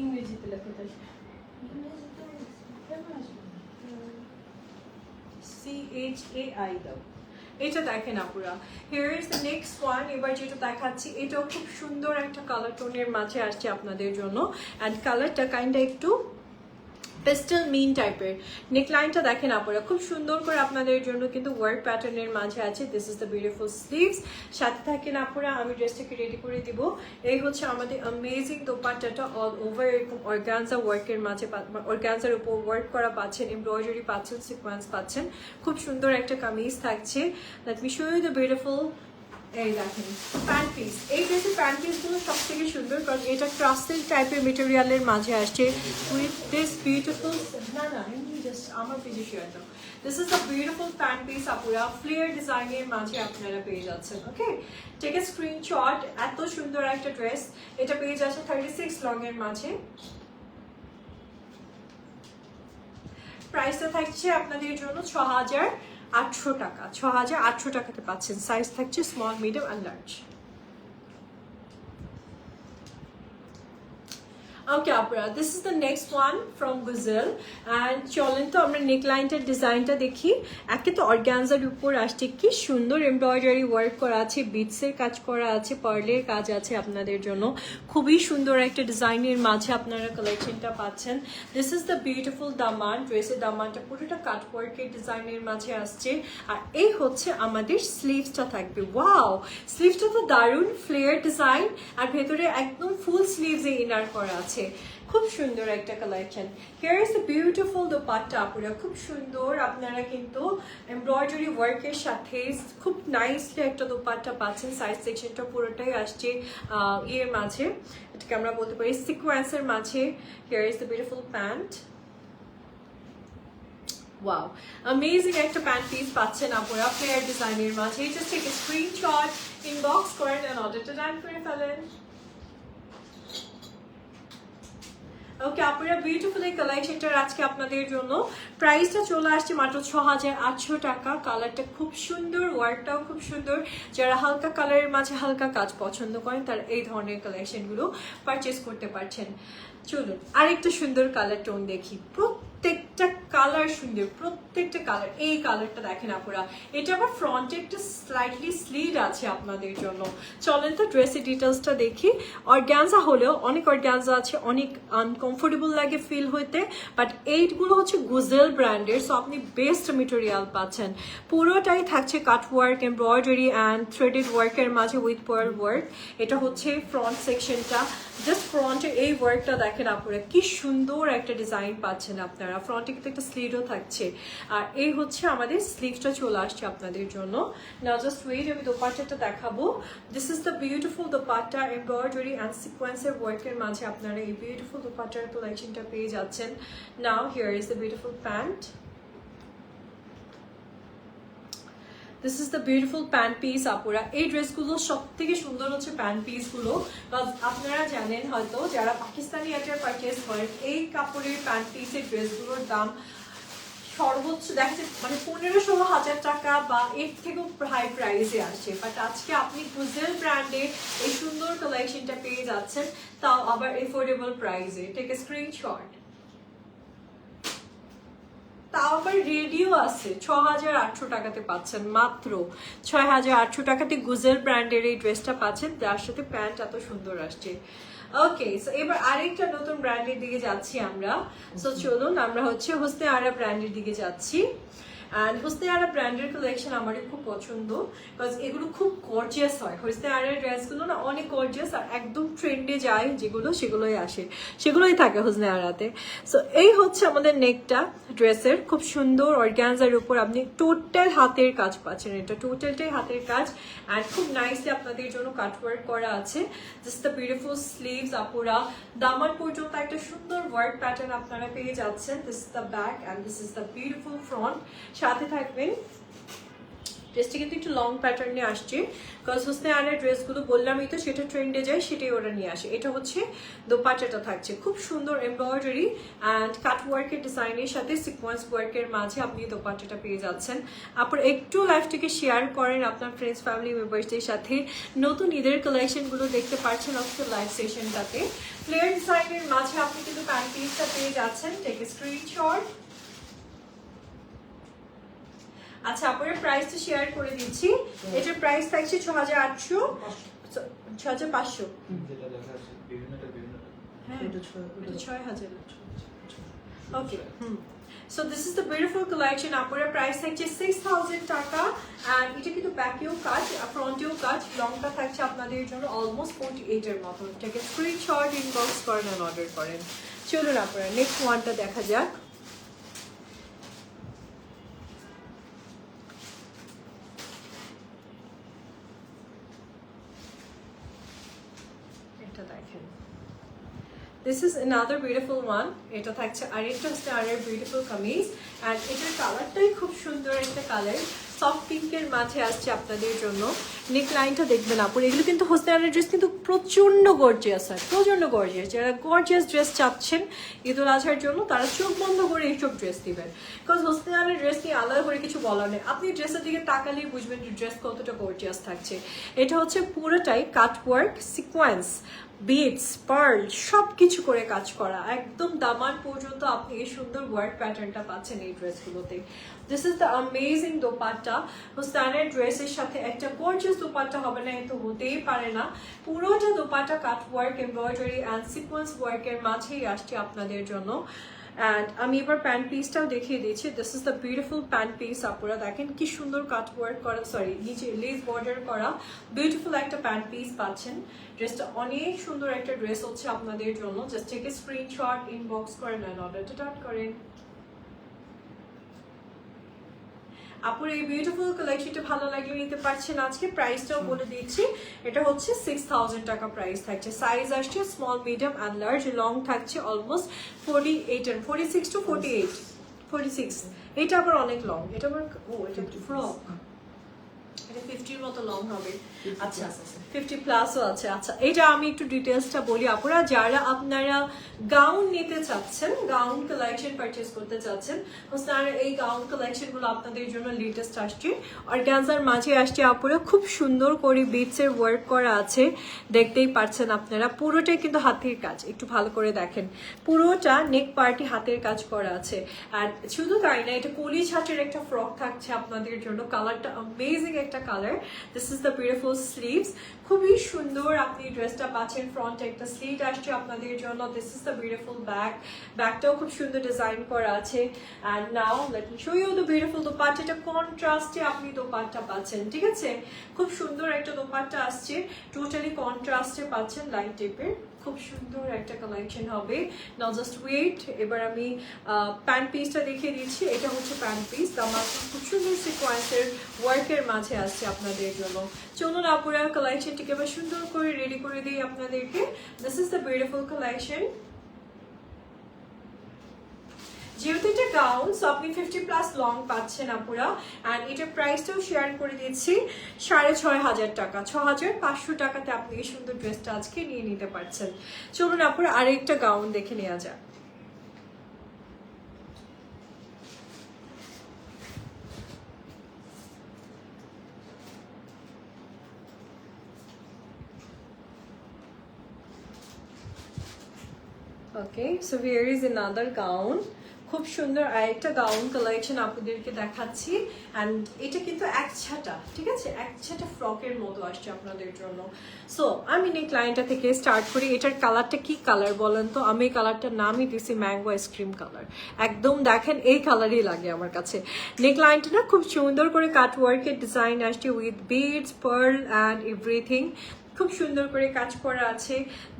Speaker 1: ইংরেজিতে লেখো। CHAI দাও। এটা দেখেন আপুরা, here is the next one. এবার যেটা দেখাচ্ছি এটাও খুব সুন্দর একটা কালার টোনের মাঝে আসছে আপনাদের জন্য, অ্যান্ড কালারটা কাইন্ডটা একটু পেস্টেল মিন টাইপের। নেকলাইনটা দেখেন আপুরা, খুব সুন্দর করে আপনাদের জন্য কিন্তু ওয়ার্ক প্যাটার্নের মাঝে আছে। This is the beautiful sleeves. সাথে থাকেন আপুরা, আমি ড্রেসটাকে রেডি করে দিব। এই হচ্ছে আমাদের অ্যামেজিং দোপাট্টাটা, অল ওভার এরকম অর্গানজা ওয়ার্কের মাঝে, অর্গানজার উপর ওয়ার্ক করা পাচ্ছেন, এমব্রয়ডারি পাচ্ছেন, সিকোয়েন্স পাচ্ছেন। খুব সুন্দর একটা কামিজ থাকছে। Let me show you the beautiful, এই দেখেন প্যান্ট পিস। এই ড্রেসের প্যান্ট পিসগুলো সব থেকে সুন্দর, কারণ এটা ক্রাসেল টাইপের মেটেরিয়ালের মাঝে আসছে উইথ দিস বিউটিফুল, না এমনি জাস্ট আমার পেজে শেয়ার দাও। This is the beautiful pant piece আপুরা, ফ্লেয়ার ডিজাইনের মাঝে আপনারা পেয়ে যাচ্ছেন। ওকে, টেক এ স্ক্রিনশট। এত সুন্দর একটা ড্রেস, এটা পেয়ে যাচ্ছে 36 লং এর মাঝে। প্রাইসটা থাকছে আপনাদের জন্য 6800 টাকা। 6800 টাকাতে পাচ্ছেন। সাইজ থাকছে small, medium and large. Okay আপনারা, this is the next one from গুজেল। অ্যান্ড চলেন তো আমরা নেকলাইনটার ডিজাইনটা দেখি। একে তো অর্গ্যানজার উপর আসছে, কি সুন্দর এমব্রয়ডারি ওয়ার্ক করা আছে, বিটসের কাজ করা আছে, পার্লের কাজ আছে আপনাদের জন্য। খুবই সুন্দর একটা ডিজাইনের মাঝে আপনারা কালেকশনটা পাচ্ছেন। দিস ইজ দ্য বিউটিফুল দামান। ড্রেসের দামানটা পুরোটা কাটওয়ার্কের ডিজাইনের মাঝে আসছে। আর এই হচ্ছে আমাদের স্লিভসটা থাকবে। ওয়াও, স্লিভসটা তো দারুণ ফ্লেয়ার ডিজাইন, আর ভেতরে একদম ফুল স্লিভস ইনার করা আছে। খুব সুন্দর একটা collection. Here is the beautiful dupatta পুরো খুব সুন্দর। আপনারা কিন্তু এমব্রয়ডারি ওয়ার্কের সাথে খুব নাইসলি একটা দোপাট্টা পাচ্ছেন। সাইড সেকশনটা পুরোটাই আসছে ইয়ের মাঝে, এটাকে আমরা বলতে পারি সিকোয়েন্সের মাঝে। Here is the beautiful pant. Wow, amazing একটা প্যান্ট পিস পাচ্ছেন আপনারা ফ্লেয়ার ডিজাইনের মাঝে। Just take a screenshot, inbox করেন এন্ড অর্ডারটা ডান করে ফেলেন। ওকে আপনারা, বিউটিফুল এই কালেকশনটার আজকে আপনাদের জন্য প্রাইসটা চলে আসছে মাত্র 6800 টাকা। কালারটা খুব সুন্দর, ওয়ার্কটাও খুব সুন্দর। যারা হালকা কালারের মাঝে হালকা কাজ পছন্দ করেন তারা এই ধরনের কালেকশনগুলো পারচেস করতে পারছেন। চলুন আরেকটা সুন্দর কালার টোন দেখি। প্রত্যেকটা কালার সুন্দর, প্রত্যেকটা কালার। এই কালারটা দেখেন আপনারা, এটা আবার ফ্রন্টে একটা স্লাইটলি স্লিড আছে আপনাদের জন্য। চলেন তো ড্রেসের ডিটেলসটা দেখি। অর্গ্যানজা হলেও অনেক অর্গ্যানজা আছে, অনেক আনকমফোর্টেবল লাগে ফিল হইতে, বাট এইগুলো হচ্ছে গুজেল ব্র্যান্ডের, সো আপনি বেস্ট মেটেরিয়াল পাচ্ছেন। পুরোটাই থাকছে কাটওয়ার্ক, এমব্রয়ডারি অ্যান্ড থ্রেডেড ওয়ার্কের মাঝে উইথ পার্ল ওয়ার্ক। এটা হচ্ছে ফ্রন্ট সেকশনটা। জাস্ট ফ্রন্টে এই ওয়ার্কটা দেখেন আপনারা, কি সুন্দর একটা ডিজাইন পাচ্ছেন আপনারা। ফ্রন্টে কিন্তু একটা স্লিডও থাকছে। আর এই হচ্ছে আমাদের স্লিভসটা চলে আসছে আপনাদের জন্য। নাও জাস্ট ওয়েট, আমি দোপাট্টাটা দেখাবো। This is the beautiful dupatta, embroidery and সিকোয়েন্সের ওয়ার্কের মাঝে আপনারা এই বিউটিফুল দোপাট্টার কালেকশনটা পেয়ে যাচ্ছেন। Now here is the beautiful pant. This is the beautiful pant piece আপুরা। এই ড্রেসগুলো সব থেকে সুন্দর হচ্ছে প্যান্ট পিসগুলো। আপনারা জানেন হয়তো যারা পাকিস্তানি আইটেম পারচেস করেন, এই কাপড়ের প্যান্ট পিসের ড্রেসগুলোর দাম সর্বোচ্চ দেখা যায় মানে 15-16 হাজার টাকা বা এর থেকেও হাই প্রাইসে আসে। বাট আজকে আপনি গুজেল ব্র্যান্ডের এই সুন্দর কালেকশনটা পেয়ে যাচ্ছেন, তাও আবার এফোর্ডেবল প্রাইসে। Take a screenshot. তাও আবার রেডিও আছে 6800 টাকাতে পাচ্ছেন, মাত্র 6800 টাকাতে গুজেল ব্র্যান্ডের এই ড্রেসটা পাচ্ছেন, যার সাথে প্যান্ট এত সুন্দর আসছে। ওকে, সো এবার আরেকটা নতুন ব্র্যান্ডের দিকে যাচ্ছি আমরা। সো চলুন আমরা হচ্ছে হোসনে আরা ব্র্যান্ডের দিকে যাচ্ছি। অ্যান্ড হোসনে আরা ব্র্যান্ডের কালেকশন আমারই খুব পছন্দ, বিকজ এগুলো খুব গর্জিয়াস হয়। হোসনে আরার ড্রেসগুলো না অনেক গর্জিয়াস, আর একদম ট্রেন্ডে যায় যেগুলো সেগুলোই আসে, সেগুলোই থাকে হোসনে আরাতে। সো এই হচ্ছে আমাদের নেকটা ড্রেসের, খুব সুন্দর অর্গ্যানজার উপর আপনি টোটাল হাতের কাজ পাচ্ছেন। এটা টোটালটাই হাতের কাজ, অ্যান্ড খুব নাইসলি আপনাদের জন্য কাটওয়ার্ক করা আছে। জাস্ট দ্য বিউটিফুল স্লিভস আপুরা, দামান পর্যন্ত একটা সুন্দর ওয়ার্ক প্যাটার্ন আপনারা পেয়ে যাচ্ছেন। This is the back and this is the beautiful front. সাথে থাকবেন, ড্রেসটি কিন্তু একটু লং প্যাটার্নে আসছে, বিকজ হোসনে আরার ড্রেসগুলো বললামই তো সেটা ট্রেন্ডে যায়, সেটাই ওরা নিয়ে আসে। এটা হচ্ছে দোপাট্টাটা থাকছে খুব সুন্দর এমব্রয়ডারি অ্যান্ড কাট ওয়ার্কের ডিজাইনের সাথে সিকোয়েন্স ওয়ার্কের মাঝে আপনি দোপাট্টাটা পেয়ে যাচ্ছেন। আপনার একটু লাইফটিকে শেয়ার করেন আপনার ফ্রেন্ডস ফ্যামিলি মেম্বার্সদের সাথে। নতুন ঈদের কালেকশনগুলো দেখতে পাচ্ছেন আজকে লাইভ সেশনটাতে। ফ্লেয়ার ডিজাইনের মাঝে আপনি কিন্তু প্যান্ট পিসটা পেয়ে যাচ্ছেন। Take a screenshot. আচ্ছা, আপনার প্রাইসটা শেয়ার করে দিচ্ছি। এটার প্রাইস থাকছে 6800, 6500। হ্যাঁ, এটা 6000। Okay, so this is the beautiful collection. আপনার প্রাইস থাকছে 6000 টাকা। অ্যান্ড এটা কিন্তু ব্যাকেও কাজ, ফ্রন্টেও কাজ, লংটা থাকছে আপনাদের জন্য অলমোস্ট 48 এর মতো। এটাকে স্ক্রিনশট, ইনবক্স করেন আর অর্ডার করেন। চলুন আপনারা নেক্সট ওয়ানটা দেখা যাক। This is another beautiful one. এটা থাকছে আরেকটা স্টারের বিউটিফুল কামিজ, এন্ড এটার কালারটাই খুব সুন্দর একটা কালার, সফট পিঙ্কের মাঝে আসছে আপনাদের জন্য। নেক লাইনটা দেখবেন আপনারা, এগুলো কিন্তু হোসনে আরার ড্রেস কিন্তু প্রচন্ড গর্জিয়াস হয়, প্রচন্ড গর্জিয়াস। যারা গর্জিয়াস ড্রেস চাচ্ছেন ঈদুল আজহার জন্য তারা চোখ বন্ধ করে এইসব ড্রেস দিবেন, বিকজ হোসনে আরার ড্রেস নিয়ে আলাদা করে কিছু বলার নেই। আপনি ড্রেসের দিকে তাকালেই বুঝবেন যে ড্রেস কতটা গর্জিয়াস থাকছে। এটা হচ্ছে পুরোটাই কাটওয়ার্ক সিকোয়েন্স বিটস পার্ল সব কিছু করে কাজ করা, একদম দামান পর্যন্ত আপনি এই সুন্দর ওয়ার্ক প্যাটার্নটা পাচ্ছেন এই ড্রেসগুলোতে। This is the amazing dupatta. হোস্তানের ড্রেসের সাথে একটা গর্জিয়াস দোপাট্টা হবে না এ তো হতেই পারে না। পুরোটা দোপাট্টা কাট ওয়ার্ক, এমব্রয়ডারি অ্যান্ড সিকোয়েন্স ওয়ার্কের মাঝেই আসছে আপনাদের জন্য। অ্যান্ড আমি এবার প্যান্ট পিসটাও দেখিয়ে দিচ্ছি। This is the beautiful pant piece. আপনারা দেখেন কি সুন্দর কাট ওয়ার্ক করা, সরি নিচে লেস বর্ডার করা বিউটিফুল একটা প্যান্ট পিস পাচ্ছেন। ড্রেসটা অনেক সুন্দর একটা ড্রেস হচ্ছে আপনাদের জন্য। Just take a screenshot, inbox করেন অ্যান্ড অর্ডারটা স্টার্ট করেন। আপুর এই বিউটিফুল কালেকশনটা ভালো লাগলে নিতে পারছেন। আজকে প্রাইসটাও বলে দিচ্ছি, এটা হচ্ছে 6000 টাকা প্রাইস থাকছে। সাইজ আসছে small, medium and large. Long থাকছে অলমোস্ট 48 and 46 to 48, 46। এটা আবার অনেক লং, এটা আবার এটা ফ্রক, এটা 50 মতো লং হবে। আচ্ছা 50 প্লাসও আছে। আচ্ছা এটা আমি একটু ডিটেলসটা বলি আপুরা, যারা আপনারা গাউন নিতে চাচ্ছেন, গাউন কালেকশন পারচেজ করতে চাচ্ছেন, আপনারা এই গাউন কালেকশনগুলো আপনাদের জন্য লেটেস্ট আসছে। অর্গানজার মাঝে আসছে আপুরা, খুব সুন্দর করে বিটসের ওয়ার্ক করা আছে, দেখতেই পাচ্ছেন আপনারা। পুরোটাই কিন্তু হাতের কাজ, একটু ভালো করে দেখেন, পুরোটা নেক পার্টি হাতের কাজ করা আছে। আর শুধু তাই না, এটা কলি ছাটের একটা ফ্রক থাকছে আপনাদের জন্য। কালারটা অ্যামেজিং একটা colour. This is the beautiful sleeves, খুবই সুন্দর আপনি ড্রেসটা পাচ্ছেন। ফ্রন্টে একটা স্লিট আসছে আপনাদের জন্য। This is the beautiful bag, ব্যাগটাও খুব সুন্দর ডিজাইন করা আছে। And now let me show you the beautiful dupatta. এটা কন্ট্রাস্টে আপনি দোপাট্টা পাচ্ছেন, ঠিক আছে? খুব সুন্দর একটা দোপাট্টা আসছে, টোটালি কন্ট্রাস্টে পাচ্ছেন, লাইট টাইপের। খুব সুন্দর একটা কালেকশন হবে। নাও জাস্ট ওয়েট, এবার আমি প্যান্ট পিসটা দেখিয়ে দিচ্ছি। এটা হচ্ছে প্যান্ট পিস, দামাকে খুব সুন্দর সিকোয়েন্সের ওয়ার্কের মাঝে আসছে আপনাদের জন্য। চলুন আপুরা কালেকশনটিকে এবার সুন্দর করে রেডি করে দিই আপনাদেরকে। This is the beautiful collection. যেহেতু এটা গাউন, সো আপনি 50 প্লাস লং পাচ্ছেন আপুরা। অ্যান্ড এটার প্রাইসটাও শেয়ার করে দিচ্ছি 6500 টাকা, 6500 টাকাতে আপনি এই সুন্দর ড্রেসটা আজকে নিয়ে নিতে পারছেন। চলুন আপুরা আরেকটা গাউন দেখে নেওয়া যাক। Okay, so here is another gown. খুব সুন্দর আরেকটা গাউন কালেকশন আপনাদেরকে দেখাচ্ছি। অ্যান্ড এটা কিন্তু এক ছাটা, ঠিক আছে, এক ছাটা ফ্রকের মতো আসছে আপনাদের জন্য। সো আমি নেক লাইনটা থেকে স্টার্ট করি। এটার কালারটা কি কালার বলেন তো? আমি এই কালারটার নামই দিছি ম্যাঙ্গো আইসক্রিম কালার। একদম দেখেন এই কালারই লাগে আমার কাছে। নেক লাইনটা না খুব সুন্দর করে কাট ওয়ার্কের ডিজাইন আসছে with beads, pearl and everything. খুব সুন্দর করে কাজ করা আছে,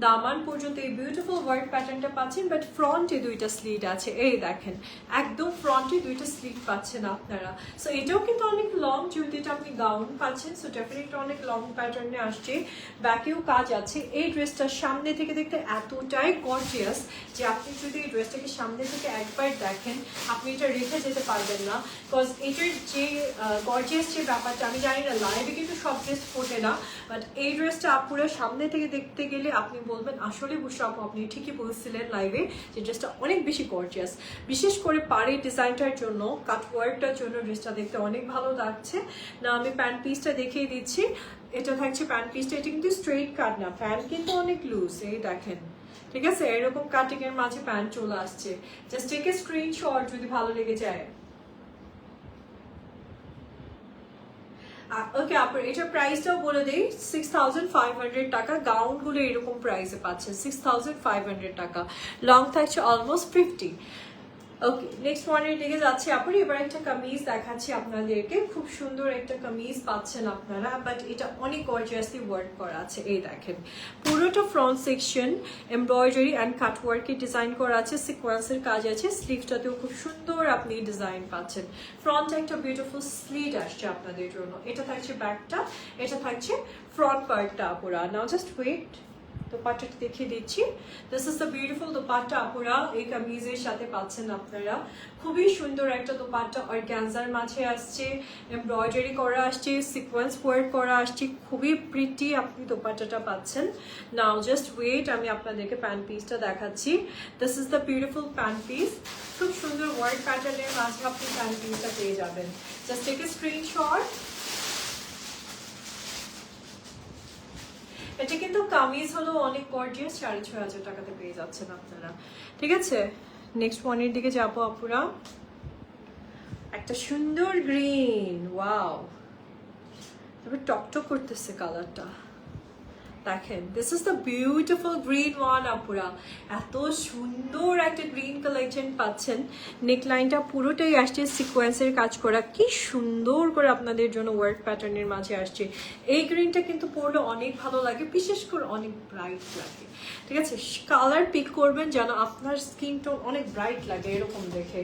Speaker 1: দামান পর্যন্ত এই বিউটিফুল ওয়ার্ক প্যাটার্নটা পাচ্ছেন। বাট ফ্রন্টে দুইটা স্লিট আছে, এই দেখেন একদম ফ্রন্টে দুইটা স্লিট পাচ্ছেন আপনারা। সো এটাও কিন্তু অনেক লং, যেহেতু এটা আপনি গাউন পাচ্ছেন, সো ডেফিনেটলি অনেক লং প্যাটার্নে আসছে। ব্যাকেও কাজ আছে। এই ড্রেসটা সামনে থেকে দেখতে এতটাই গর্জিয়াস যে আপনি যদি এই ড্রেসটাকে সামনে থেকে একবার দেখেন আপনি এটা রেখে যেতে পারবেন না। বিকজ এটার যে গর্জিয়াস যে ব্যাপারটা, আমি জানি না লাইভে কিন্তু সব ড্রেস ফোটে না, বাট এই ড্রেসটা আপুরা সামনে থেকে দেখতে গেলে আপনি বলবেন আসলে বুশরা আপু আপনি ঠিকই বলছিলেন লাইভে যে ড্রেসটা অনেক বেশি গর্জিয়াস। বিশেষ করে পাড়ি ডিজাইনটার জন্য, কাট ওয়ার্কটার জন্য ড্রেসটা দেখতে অনেক ভালো লাগছে। না আমি প্যান্ট পিসটা দেখিয়ে দিচ্ছি। এটা থাকছে প্যান্ট পিসটা। এটা কিন্তু স্ট্রেইট কাট না, প্যান্ট কিন্তু অনেক লুজ, এই দেখেন, ঠিক আছে? এরকম কাটিং এর মাঝে প্যান্ট চলে আসছে। জাস্ট টেক এ স্ক্রিনশট যদি ভালো লেগে যায়। ওকে আপু এটার প্রাইসটাও বলে দেই, 6500 টাকা। গাউনগুলো এরকম প্রাইসে পাচ্ছেন 6500 টাকা। লং থাকছে অলমোস্ট 50। ওকে নেক্সট ওয়ানের দিকে যাচ্ছি আপু। এবার একটা কামিজ দেখাচ্ছি আপনাদেরকে। খুব সুন্দর একটা কামিজ পাচ্ছেন আপনারা, বাট এটা অনেক গর্জিয়াসলি ওয়ার্ক করা আছে। এই দেখেন পুরোটা front section embroidery and cut ওয়ার্কে ডিজাইন করা আছে, সিকোয়েন্সের কাজ আছে। স্লিভটাতেও খুব সুন্দর আপনি ডিজাইন পাচ্ছেন। ফ্রন্টে একটা বিউটিফুল স্লিট আসছে আপনাদের জন্য। এটা থাকছে ব্যাকটা, এটা থাকছে ফ্রন্ট পার্টটা আপুরা। নাও জাস্ট ওয়েট, দোপাট্টাটা দেখিয়ে দিচ্ছি। This is the beautiful dupatta আপুরা এই কামিজের সাথে পাচ্ছেন আপনারা। খুবই সুন্দর একটা দোপাট্টা, অর্গানজার মাঝে আসছে, এমব্রয়ডারি করা আসছে, সিকোয়েন্স ওয়ার্ক করা আসছে, খুবই প্রিটি আপনি দোপাট্টাটা পাচ্ছেন। নাও জাস্ট ওয়েট, আমি আপনাদেরকে প্যান্ট পিসটা দেখাচ্ছি। This is the beautiful pant piece. খুব সুন্দর ওয়ার্ক প্যাটার্নের মাঝে আপনি প্যান্ট পিসটা পেয়ে যাবেন। Just take a screenshot. এটাকে কিন্তু কামিজ হলো অনেক গর্জিয়াস, 6,500 টাকাতে পেয়ে যাচ্ছেন আপনারা। ঠিক আছে, নেক্সট ওয়ানের দিকে যাবো আপুরা। একটা সুন্দর গ্রিন, ওয়াও, তবে টকটক করতেছে কালারটা, দেখেন। This is the beautiful green one আপুরা। এত সুন্দর একটা গ্রিন কালেকশন পাচ্ছেন। নেকলাইনটা পুরোটাই আসছে সিকোয়েন্সের কাজ করা, কি সুন্দর করে আপনাদের জন্য ওয়ার্ক প্যাটার্নের মাঝে আসছে। এই গ্রিনটা কিন্তু পরলে অনেক ভালো লাগে, বিশেষ করে অনেক ব্রাইট লাগে। ঠিক আছে, কালার পিক করবেন যেন আপনার স্কিন টোন অনেক ব্রাইট লাগে এরকম দেখে।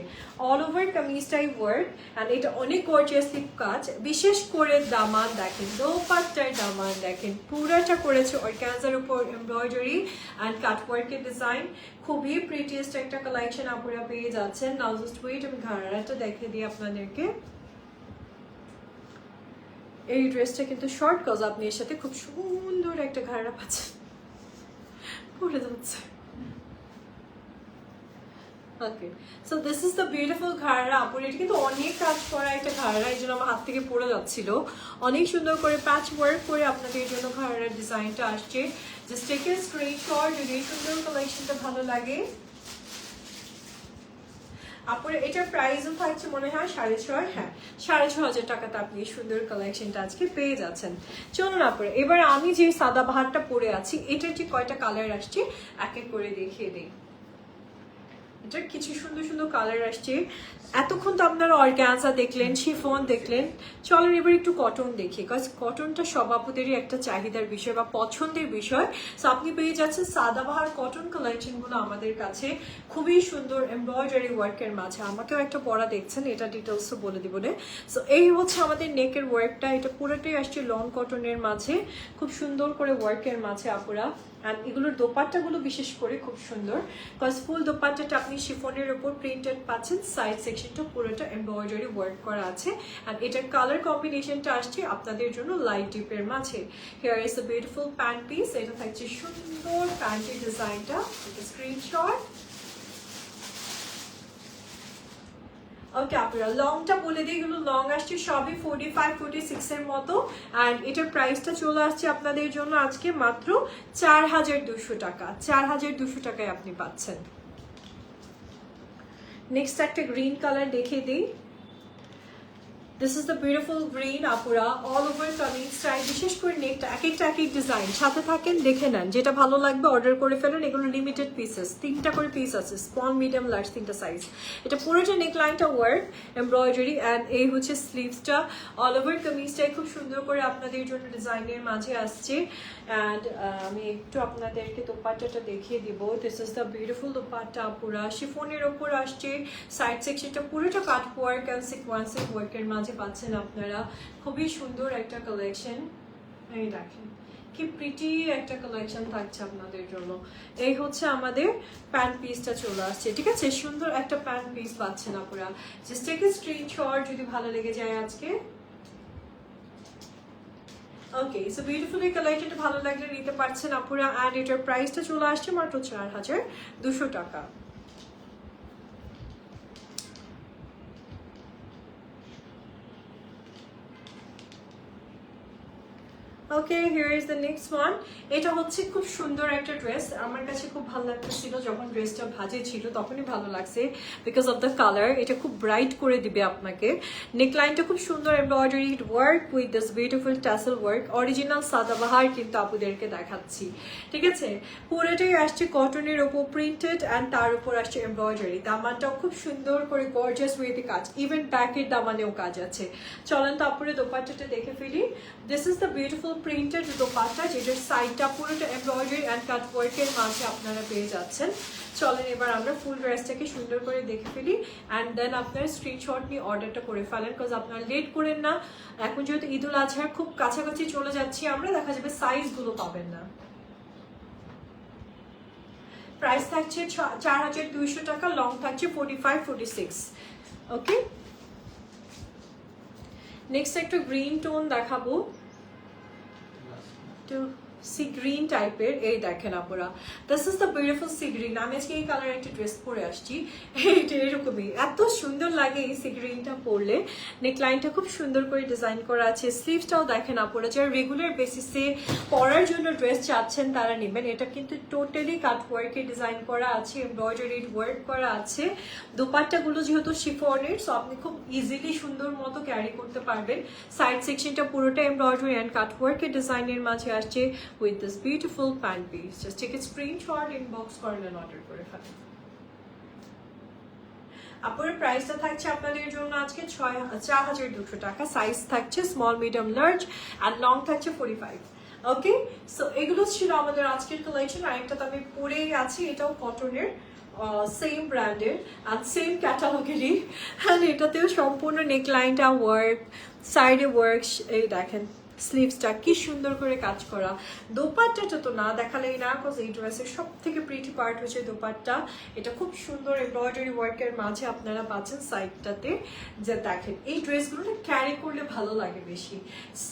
Speaker 1: অল ওভার কামিজটাই ওয়ার্ক, অ্যান্ড এটা অনেক গর্জিয়াসলি কাজ। বিশেষ করে দামান দেখেন, দোপাট্টার দামান দেখেন, পুরাটা করেছে অর্গানজার উপর এমব্রয়ডারি অ্যান্ড কাটওয়ার্কের ডিজাইন। খুবই প্রিটিয়েস্ট একটা কালেকশন আপনারা পেয়ে যাচ্ছেন। নাও জাস্ট ওয়েট, আমি ঘাড়াটা দেখে দিই আপনাদেরকে। এই ড্রেসটা কিন্তু শর্ট, কজ আপনি এর সাথে খুব সুন্দর একটা ঘাড়া পাচ্ছেন, পরে যাচ্ছে। Okay, so this is the beautiful ঘাড়া। আপুর এটা কিন্তু অনেক কাজ করা একটা ঘাড়া, এই জন্য আমার হাত থেকে পড়ে যাচ্ছিল। অনেক সুন্দর করে প্যাচ ওয়ার্ক করে আপনাদের জন্য ঘাড়ার ডিজাইনটা আসছে। জাস্ট টেক এ স্ক্রিনশট যদি এই সুন্দর কালেকশনটা ভালো লাগে। আপুর এটার প্রাইসও থাকছে মনে হয় 6,500, হ্যাঁ 6,500 টাকাতে আপনি এই সুন্দর কালেকশনটা আজকে পেয়ে যাচ্ছেন। চলুন আপুরে, এবার আমি যে সাদা বাহারটা পরে আছি এটার যে কয়টা কালার আসছে এক এক করে দেখিয়ে দিই। এটার কিছু সুন্দর সুন্দর কালার আসছে। এতক্ষণ তো আপনারা অর্গানজা দেখলেন, শিফন দেখলেন, চলেন এবার একটু কটন দেখি, কজ কটনটা সব আপুদেরই একটা চাহিদার বিষয় বা পছন্দের বিষয়। সো আপনি পেয়ে যাচ্ছেন সাদাবাহার কটন কালেকশনগুলো আমাদের কাছে খুবই সুন্দর এমব্রয়ডারি ওয়ার্কের মাঝে। আমাকেও একটা পরা দেখছেন, এটা ডিটেলসও বলে দিব না। সো এই হচ্ছে আমাদের নেকের ওয়ার্কটা, এটা পুরোটাই আসছে লং কটনের মাঝে, খুব সুন্দর করে ওয়ার্কের মাঝে আপুরা। অ্যান্ড এগুলোর দোপাট্টাগুলো বিশেষ করে খুব সুন্দর, কজ ফুল দোপাট্টাটা আপনি শিফনের উপর প্রিন্টেড পাচ্ছেন, সাইড সেকশনটা পুরোটা এমব্রয়ডারি ওয়ার্ক করা আছে। অ্যান্ড এটার কালার কম্বিনেশনটা আসছে আপনাদের জন্য লাইট ডিপের মাঝে। Here is the beautiful pant piece, এটা থাকছে সুন্দর প্যান্টের ডিজাইনটা, স্ক্রিনশট। ওকে আপনারা লংটা বলে দিই, এগুলো লং আসছে সবই 45, 46 এর মতো। অ্যান্ড এটার প্রাইসটা চলে আসছে আপনাদের জন্য আজকে মাত্র 4,200 টাকা। 4,200 টাকায় আপনি পাচ্ছেন। নেক্সট একটা গ্রিন কালার দেখিয়ে দিই। This is the beautiful green আপুরা, অল ওভার কামিং স্টাইল। বিশেষ করে নেকটা এক একটা এক এক ডিজাইন, সাথে থাকেন দেখে নেন, যেটা ভালো লাগবে অর্ডার করে ফেলুন। এগুলো লিমিটেড পিসেস, 3টা করে পিস আছে, স্মল মিডিয়াম লার্জ 3টা সাইজ। এটা পুরোটা নেক লাইনটা ওয়ার্ক এমব্রয়ডারি, অ্যান্ড এই হচ্ছে স্লিভসটা। অল ওভার কামিজটাই খুব সুন্দর করে আপনাদের জন্য ডিজাইনের মাঝে আসছে। অ্যান্ড আমি একটু আপনাদেরকে দোপাট্টাটা দেখিয়ে দিব। This is the beautiful dupatta আপুরা, শিফনের ওপর আসছে, সাইড সেকশনটা পুরোটা কাট ওয়ার্ক অ্যান্ড সিকোয়েন্সিং ওয়ার্কের মাঝে পাচ্ছেন আপনারা। খুবই সুন্দর একটা কালেকশন, এই দেখেন কি প্রিটি একটা কালেকশন থাকছে আপনাদের জন্য। এই হচ্ছে আমাদের প্যান্ট পিসটা চলে আসছে। ঠিক আছে, সুন্দর একটা প্যান্ট পিস পাচ্ছেন আপনারা। জাস্ট টেক এ স্ক্রিনশট যদি ভালো লেগে যায় আজকে। ওকে, সো বিউটিফুল এই কালেকশনটা ভালো লাগলে নিতে পারছেন আপুরা। অ্যান্ড এটার প্রাইসটা চলে আসছে মাত্র 4,200 টাকা। Okay, here is the next one. এটা হচ্ছে খুব সুন্দর একটা ড্রেস, আমার কাছে খুব ভালো লাগতেছিল যখন ড্রেসটা ভাজে ছিল, তখনই ভালো লাগছে বিকজ অফ দ্য কালার। এটা খুব ব্রাইট করে দিবে আপনাকে। নেকলাইনটা খুব সুন্দর embroidery work with this beautiful tassel work. Original সাদাবাহার কিন্তু আপুদেরকে দেখাচ্ছি। ঠিক আছে, পুরোটাই আসছে কটনের ওপর প্রিন্টেড, অ্যান্ড তার উপর আসছে এমব্রয়ডারি। দামানটাও খুব সুন্দর করে গর্জিয়াস ওয়েতে কাজ, ইভেন ব্যাকের দামানেও কাজ আছে। চলেন তো আপুরে দোপাট্টাটা দেখে ফেলি। This is the beautiful printed dupatta, যেটার সাইডটা পুরোটা এমব্রয়ডারি অ্যান্ড কাট ওয়ার্কের মাঝে আপনারা পেয়ে যাচ্ছেন। চলেন এবার আমরা ফুল ড্রেসটাকে সুন্দর করে দেখে ফেলি, অ্যান্ড দেন আপনারা স্ক্রিনশট নিয়ে অর্ডারটা করে ফেলেন, বিকজ আপনারা লেট করেন না। এখন যেহেতু ঈদুল আজহার খুব কাছাকাছি চলে যাচ্ছি আমরা, দেখা যাবে সাইজগুলো পাবেন না। প্রাইস থাকছে 4,200 টাকা, লং থাকছে 45, 46। ওকে, নেক্সট একটা গ্রিন টোন দেখাবো। সি গ্রিন টাইপের, এই দেখেন আপুরা, this is the beautiful sea green. আমি আজকে এই কালার একটা ড্রেস পরে আসছি, এইটা এরকমই এত সুন্দর লাগে এই সি গ্রিনটা পরলে। নেকলাইনটা খুব সুন্দর করে ডিজাইন করা আছে, স্লিভসটাও দেখেন আপুরা, যারা রেগুলার বেসিসে পরার জন্য ড্রেস চাচ্ছেন তারা নেবেন। এটা কিন্তু টোটালি কাট ওয়ার্কে ডিজাইন করা আছে, এমব্রয়ডারি ওয়ার্ক করা আছে। দোপাট্টাগুলো যেহেতু শিফনের, সো আপনি খুব ইজিলি সুন্দর মতো ক্যারি করতে পারবেন। সাইড সেকশনটা পুরোটা এমব্রয়ডারি অ্যান্ড কাট ওয়ার্কের ডিজাইনের মাঝে আসছে with this beautiful pant piece. Just take a screenshot, inbox করেন and order করে ফেলেন। আপুরের প্রাইসটা থাকছে আপনাদের জন্য আজকে 4,200 টাকা। সাইজ থাকছে small, medium, large and long থাকছে 45। ওকে, সো এগুলো ছিল আমাদের আজকের কালেকশন। আরেকটা তো আমি পরেই আছি, এটাও কটনের, সেম ব্র্যান্ডের অ্যান্ড সেম ক্যাটালগেরই, অ্যান্ড এটাতেও সম্পূর্ণ নেকলাইনটা ওয়ার্ক, সাইডে ওয়ার্ক, এই দেখেন স্লিভসটা কি সুন্দর করে কাজ করা। দোপাট্টাটা তো না দেখালেই না, বিকজ এই ড্রেসের সব থেকে প্রিটি পার্ট হচ্ছে দোপাট্টা। এটা খুব সুন্দর এমব্রয়ডারি ওয়ার্কের মাঝে আপনারা পাচ্ছেন সাইডটাতে। যে দেখেন এই ড্রেসগুলো ক্যারি করলে ভালো লাগে বেশি।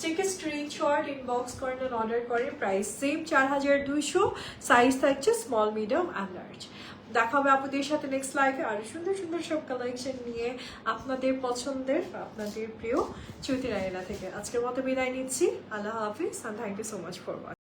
Speaker 1: টেক এ স্ক্রিনশট, ইনবক্স করেন আর অর্ডার করে। প্রাইস সেম 4,200, সাইজ থাকছে স্মল, মিডিয়াম অ্যান্ড লার্জ। দেখা হবে আপনাদের সাথে নেক্সট লাইভে আরো সুন্দর সুন্দর সব কালেকশন নিয়ে, আপনাদের পছন্দের, আপনাদের প্রিয় চৈতি রায়না থেকে। আজকের মতো বিদায় নিচ্ছি, আল্লাহ হাফিজ, and thank you so much for watching.